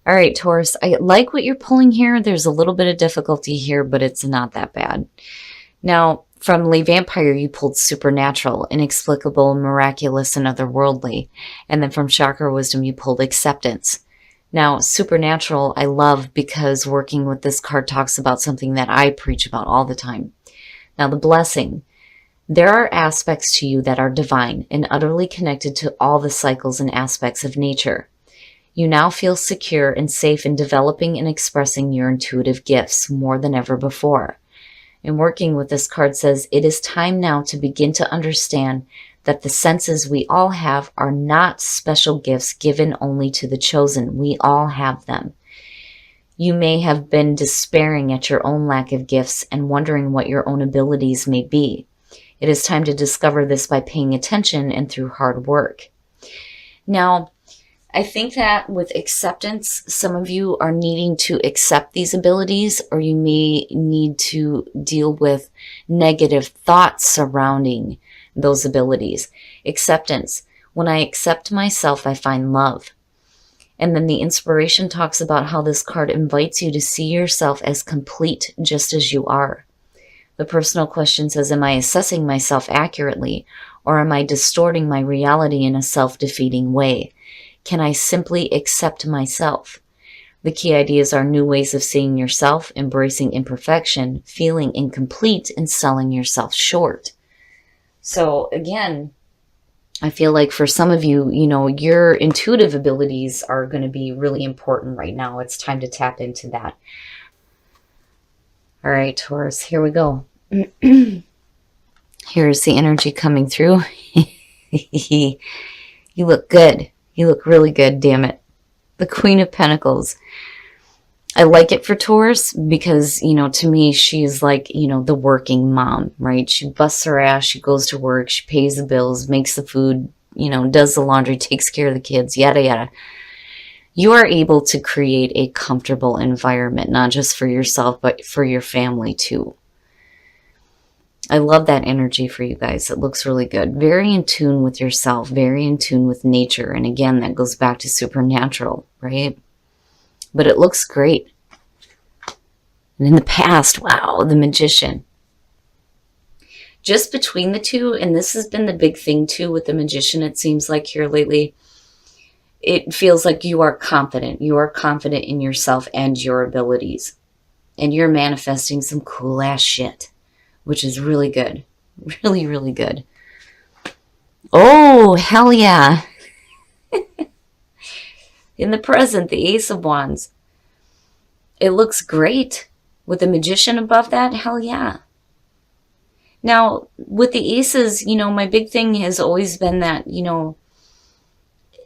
All right, Taurus, I like what you're pulling here. There's a little bit of difficulty here, but it's not that bad. Now, from Le Vampire, you pulled supernatural, inexplicable, miraculous, and otherworldly. And then from Chakra Wisdom, you pulled acceptance. Now, supernatural, I love because working with this card talks about something that I preach about all the time. Now, the blessing. There are aspects to you that are divine and utterly connected to all the cycles and aspects of nature. You now feel secure and safe in developing and expressing your intuitive gifts more than ever before. And working with this card says, it is time now to begin to understand that the senses we all have are not special gifts given only to the chosen. We all have them. You may have been despairing at your own lack of gifts and wondering what your own abilities may be. It is time to discover this by paying attention and through hard work. Now, I think that with acceptance, some of you are needing to accept these abilities, or you may need to deal with negative thoughts surrounding those abilities. Acceptance. When I accept myself, I find love. And then the inspiration talks about how this card invites you to see yourself as complete just as you are. The personal question says, am I assessing myself accurately, or am I distorting my reality in a self-defeating way? Can I simply accept myself? The key ideas are new ways of seeing yourself, embracing imperfection, feeling incomplete, and selling yourself short. So again, I feel like for some of you, your intuitive abilities are going to be really important right now. It's time to tap into that. All right, Taurus, here we go. Here's the energy coming through. You look good. You look really good, damn it. The Queen of Pentacles. I like it for Taurus because, to me, she's like, the working mom, right? She busts her ass, she goes to work, she pays the bills, makes the food, does the laundry, takes care of the kids, yada, yada. You are able to create a comfortable environment, not just for yourself, but for your family too. I love that energy for you guys. It looks really good. Very in tune with yourself, very in tune with nature. And again, that goes back to supernatural, right? But it looks great. And in the past, wow, the Magician. Just between the two, and this has been the big thing too with the Magician, it seems like here lately, it feels like you are confident. You are confident in yourself and your abilities. And you're manifesting some cool ass shit, which is really good. Really, really good. Oh, hell yeah. In the present, the Ace of Wands. It looks great. With the Magician above that, hell yeah. Now, with the aces, my big thing has always been that,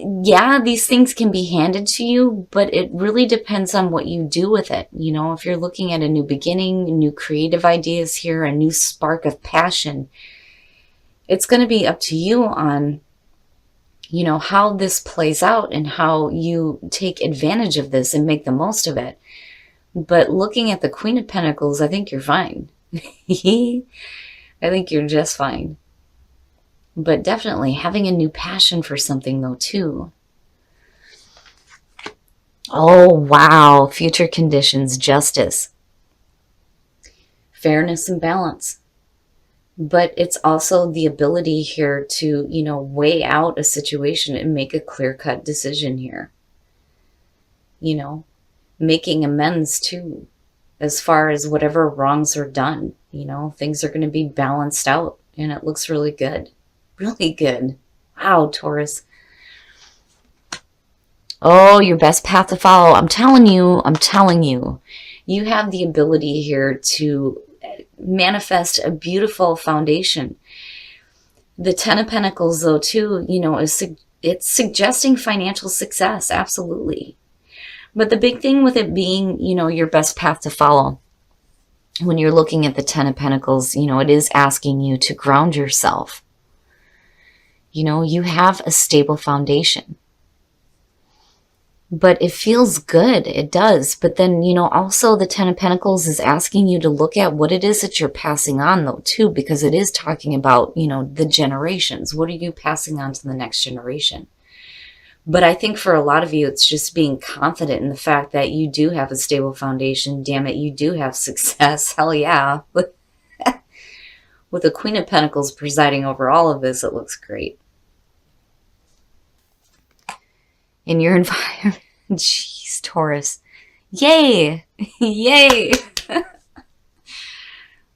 yeah, these things can be handed to you, but it really depends on what you do with it. If you're looking at a new beginning, new creative ideas here, a new spark of passion, it's going to be up to you on, how this plays out and how you take advantage of this and make the most of it. But looking at the Queen of Pentacles, I think you're fine. I think you're just fine. But definitely having a new passion for something though too. Oh, wow. Future conditions, justice, fairness and balance. But it's also the ability here to, weigh out a situation and make a clear-cut decision here. Making amends too, as far as whatever wrongs are done. Things are going to be balanced out, and it looks really good. Really good. Wow, Taurus. Oh, your best path to follow. I'm telling you, you have the ability here to manifest a beautiful foundation. The Ten of Pentacles, though, too, it's suggesting financial success. Absolutely. But the big thing with it being, your best path to follow, when you're looking at the Ten of Pentacles, it is asking you to ground yourself. You have a stable foundation. But it feels good. It does. But then, also the Ten of Pentacles is asking you to look at what it is that you're passing on, though, too, because it is talking about, the generations. What are you passing on to the next generation? But I think for a lot of you, it's just being confident in the fact that you do have a stable foundation. Damn it, you do have success. Hell yeah. With the Queen of Pentacles presiding over all of this, it looks great. In your environment, jeez, Taurus. Yay! Yay!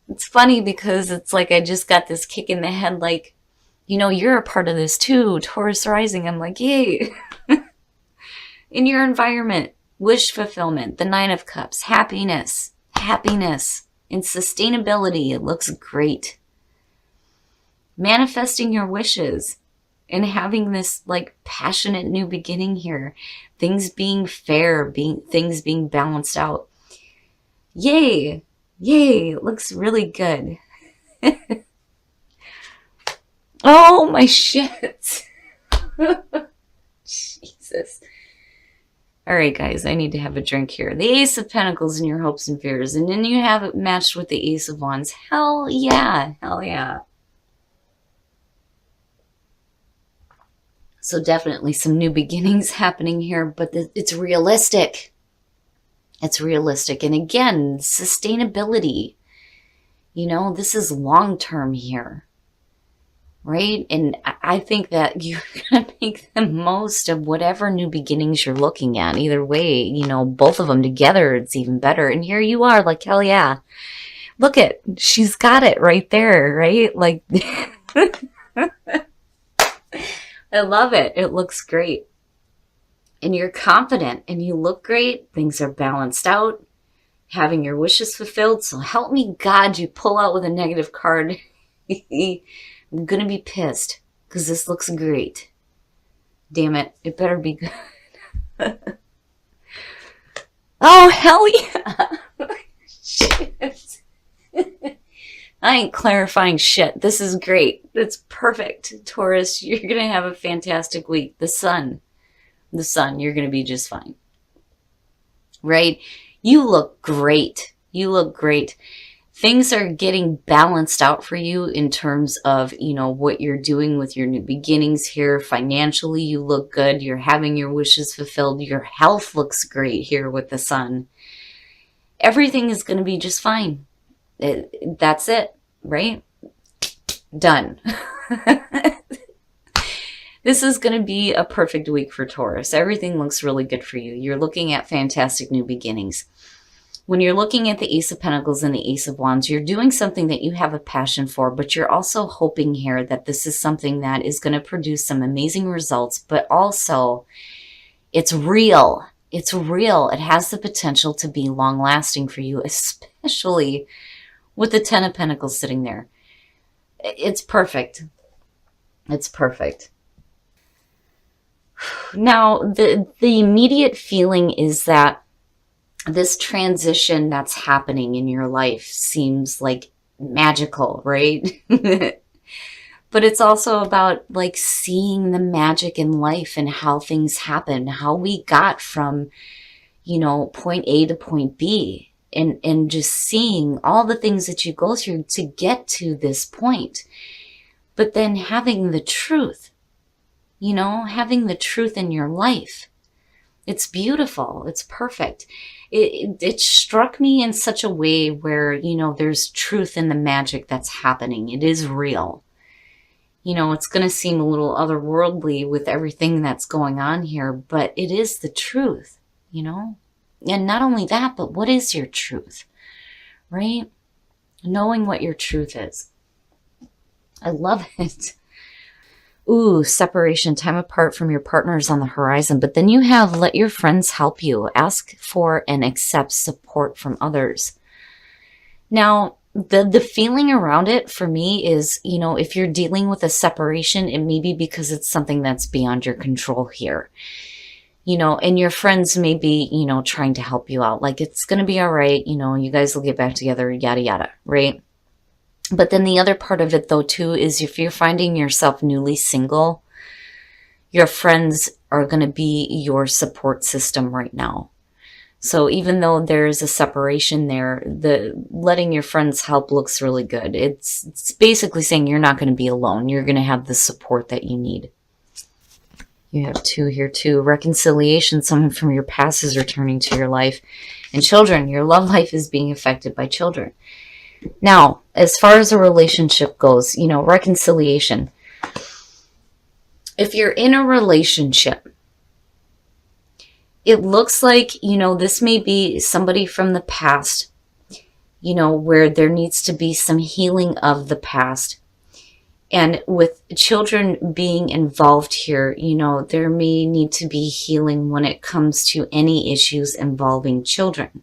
It's funny because it's like I just got this kick in the head, like, you know, you're a part of this too, Taurus rising. I'm like, yay. In your environment, wish fulfillment, the Nine of Cups, happiness, and sustainability. It looks great. Manifesting your wishes and having this like passionate new beginning here. Things being fair, things being balanced out. Yay. Yay. It looks really good. Oh my shit. Jesus. All right, guys, I need to have a drink here. The Ace of Pentacles in your hopes and fears. And then you have it matched with the Ace of Wands. Hell yeah. Hell yeah. So definitely some new beginnings happening here, but it's realistic. It's realistic. And again, sustainability. You know, this is long-term here. Right? And I think that you're going to make the most of whatever new beginnings you're looking at. Either way, you know, both of them together, it's even better. And here you are, like, hell yeah. Look it, she's got it right there, right? Like, I love it. It looks great. And you're confident and you look great. Things are balanced out. Having your wishes fulfilled. So help me God, you pull out with a negative card. I'm going to be pissed because this looks great. Damn it. It better be good. Oh, hell yeah. Shit. I ain't clarifying shit. This is great. It's perfect. Taurus, you're going to have a fantastic week. The sun, you're going to be just fine. Right? You look great. You look great. Things are getting balanced out for you in terms of, you know, what you're doing with your new beginnings here. Financially, you look good. You're having your wishes fulfilled. Your health looks great here with the sun. Everything is going to be just fine. That's it, right? Done. This is going to be a perfect week for Taurus. Everything looks really good for you. You're looking at fantastic new beginnings. When you're looking at the Ace of Pentacles and the Ace of Wands, you're doing something that you have a passion for, but you're also hoping here that this is something that is going to produce some amazing results, but also it's real. It's real. It has the potential to be long-lasting for you, especially with the Ten of Pentacles sitting there. It's perfect. It's perfect. Now, the immediate feeling is that this transition that's happening in your life seems like magical, right? But it's also about like seeing the magic in life and how things happen, how we got from, you know, point A to point B, and just seeing all the things that you go through to get to this point. But then having the truth, you know, having the truth in your life. It's beautiful. It's perfect. It struck me in such a way where, you know, there's truth in the magic that's happening. It is real. You know, it's going to seem a little otherworldly with everything that's going on here, but it is the truth, you know? And not only that, but what is your truth, right? Knowing what your truth is. I love it. Ooh, separation, time apart from your partners on the horizon. But then you have let your friends help you. Ask for and accept support from others. Now, the feeling around it for me is, you know, if you're dealing with a separation, it may be because it's something that's beyond your control here. You know, and your friends may be, you know, trying to help you out. Like, it's going to be all right. You know, you guys will get back together, yada, yada, right? But then the other part of it, though, too, is if you're finding yourself newly single, your friends are going to be your support system right now. So even though there's a separation there, the letting your friends help looks really good. It's basically saying you're not going to be alone. You're going to have the support that you need. You have 2 here too. Reconciliation, someone from your past is returning to your life. And children, your love life is being affected by children. Now, as far as a relationship goes, reconciliation. If you're in a relationship, it looks like, this may be somebody from the past, where there needs to be some healing of the past. And with children being involved here, there may need to be healing when it comes to any issues involving children.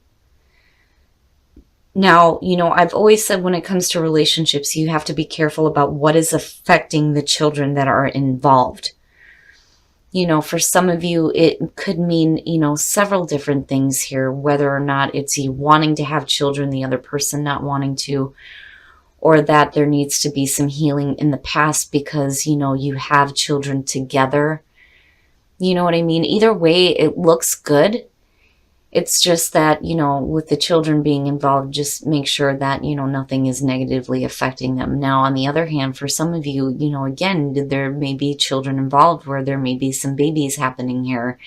Now, I've always said when it comes to relationships, you have to be careful about what is affecting the children that are involved. For some of you, it could mean, several different things here, whether or not it's you wanting to have children, the other person not wanting to, or that there needs to be some healing in the past because, you have children together. You know what I mean? Either way, it looks good. It's just that, with the children being involved, just make sure that, nothing is negatively affecting them. Now, on the other hand, for some of you, again, there may be children involved where there may be some babies happening here,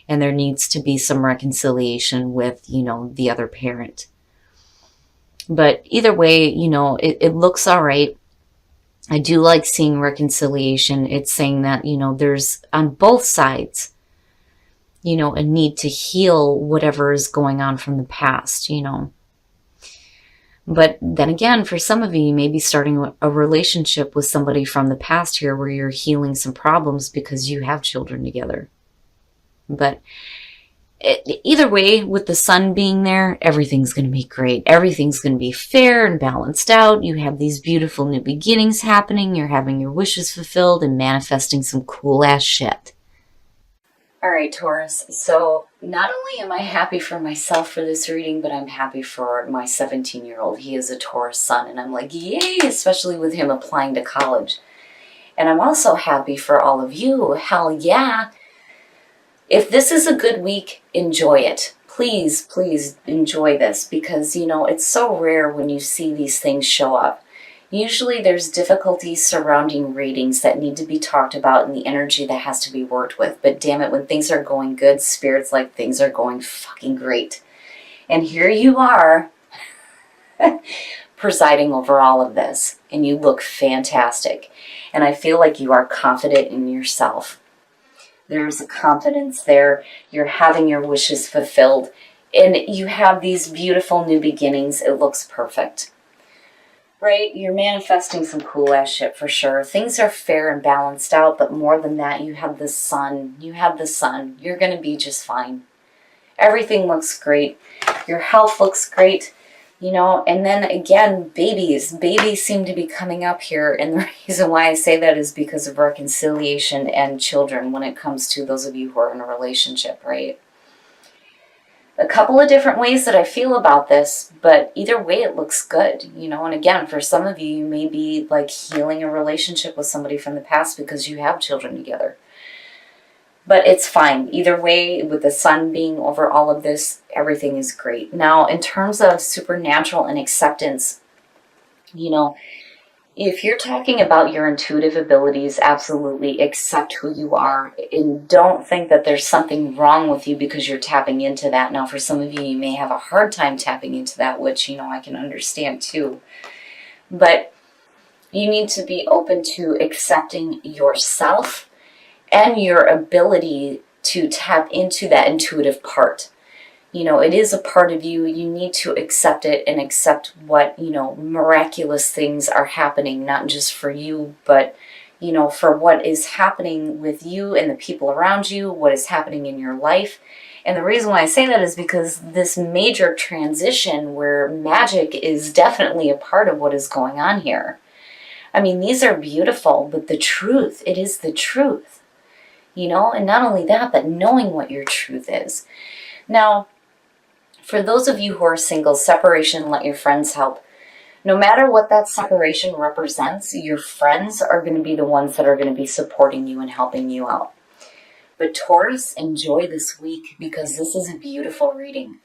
and there needs to be some reconciliation with, the other parent. But either way, it looks all right. I do like seeing reconciliation. It's saying that, there's on both sides, a need to heal whatever is going on from the past, But then again, for some of you, you may be starting a relationship with somebody from the past here where you're healing some problems because you have children together. But either way, with the sun being there, everything's going to be great. Everything's going to be fair and balanced out. You have these beautiful new beginnings happening. You're having your wishes fulfilled and manifesting some cool ass shit. All right, Taurus. So not only am I happy for myself for this reading, but I'm happy for my 17-year-old. He is a Taurus sun, and I'm like, yay, especially with him applying to college. And I'm also happy for all of you. Hell yeah. If this is a good week, enjoy it. Please, please enjoy this because, it's so rare when you see these things show up. Usually there's difficulties surrounding readings that need to be talked about and the energy that has to be worked with. But damn it, when things are going good, Spirit's like things are going fucking great. And here you are presiding over all of this. And you look fantastic. And I feel like you are confident in yourself. There's a confidence there. You're having your wishes fulfilled. And you have these beautiful new beginnings. It looks perfect. Right? You're manifesting some cool ass shit for sure. Things are fair and balanced out, but more than that, you have the sun. You have the sun. You're going to be just fine. Everything looks great. Your health looks great. And then again, babies. Babies seem to be coming up here. And the reason why I say that is because of reconciliation and children when it comes to those of you who are in a relationship, right? A couple of different ways that I feel about this, but either way it looks good, and again, for some of you, you may be like healing a relationship with somebody from the past because you have children together. But it's fine. Either way, with the sun being over all of this, everything is great. Now, in terms of supernatural and acceptance, if you're talking about your intuitive abilities, absolutely accept who you are and don't think that there's something wrong with you because you're tapping into that. Now, for some of you, you may have a hard time tapping into that, which, I can understand too. But you need to be open to accepting yourself and your ability to tap into that intuitive part. It is a part of you. You need to accept it and accept what, miraculous things are happening, not just for you, but, for what is happening with you and the people around you, what is happening in your life. And the reason why I say that is because this major transition where magic is definitely a part of what is going on here. I mean, these are beautiful, but the truth, it is the truth, and not only that, but knowing what your truth is. Now, for those of you who are single, separation, let your friends help. No matter what that separation represents, your friends are going to be the ones that are going to be supporting you and helping you out. But Taurus, enjoy this week because this is a beautiful reading.